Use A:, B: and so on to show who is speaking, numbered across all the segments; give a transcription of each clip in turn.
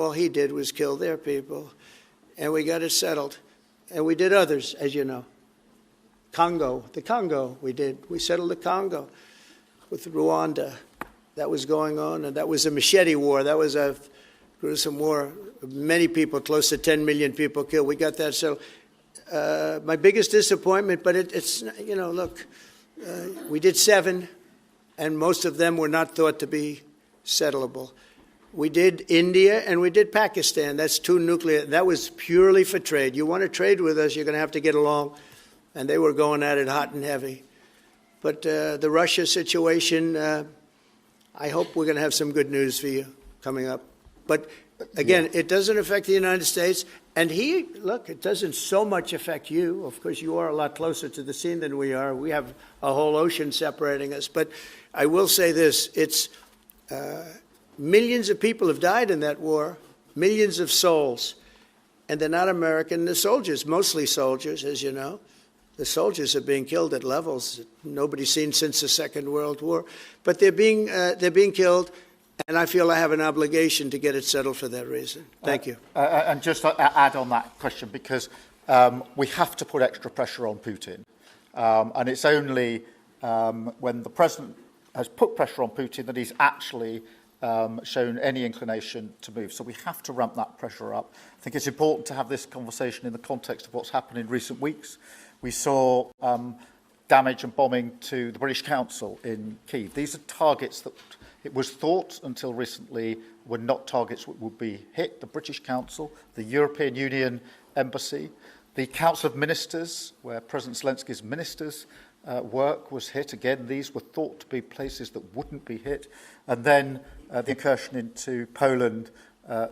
A: all he did was kill their people, and we got it settled. And we did others, as you know. The Congo, we settled the Congo with Rwanda. That was going on, and that was a machete war. That was a gruesome war. Many people, close to 10 million people killed. We got that settled. My biggest disappointment, but it's, you know, look, we did 7, and most of them were not thought to be settleable. We did India and we did Pakistan. That's 2 nuclear. That was purely for trade. You want to trade with us, you're going to have to get along. And they were going at it hot and heavy. But the Russia situation, I hope we're going to have some good news for you coming up. But again, it doesn't affect the United States. And look, it doesn't so much affect you. Of course, you are a lot closer to the scene than we are. We have a whole ocean separating us. But I will say this, it's millions of people have died in that war, millions of souls. And they're not American. They're soldiers, mostly soldiers, as you know. The soldiers are being killed at levels that nobody's seen since the Second World War. But they're being killed, and I feel I have an obligation to get it settled for that reason. Thank you.
B: And just to add on that question, because we have to put extra pressure on Putin. And it's only when the president has put pressure on Putin that he's actually shown any inclination to move. So we have to ramp that pressure up. I think it's important to have this conversation in the context of what's happened in recent weeks. We saw damage and bombing to the British Council in Kyiv. These are targets that it was thought until recently were not targets that would be hit. The British Council, the European Union Embassy, the Council of Ministers, where President Zelensky's ministers work was hit. Again, these were thought to be places that wouldn't be hit. And then the incursion into Poland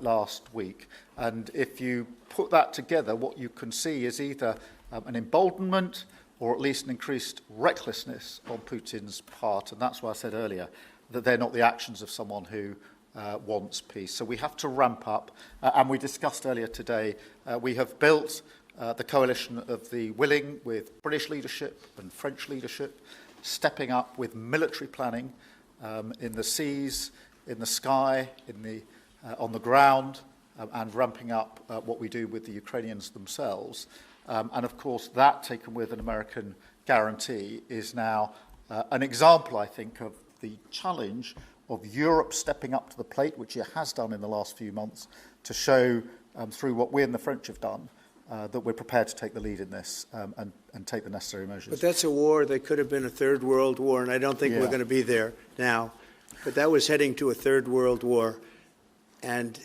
B: last week. And if you put that together, what you can see is either an emboldenment or at least an increased recklessness on Putin's part. And that's why I said earlier that they're not the actions of someone who wants peace. So we have to ramp up. And we discussed earlier today, we have built the coalition of the willing with British leadership and French leadership, stepping up with military planning in the seas, in the sky, on the ground, and ramping up what we do with the Ukrainians themselves. And of course, that taken with an American guarantee is now an example, I think, of the challenge of Europe stepping up to the plate, which it has done in the last few months, to show through what we and the French have done that we're prepared to take the lead in this and take the necessary measures.
A: But that's a war that could have been a Third World War, and I don't think we're going to be there now. But that was heading to a Third World War. And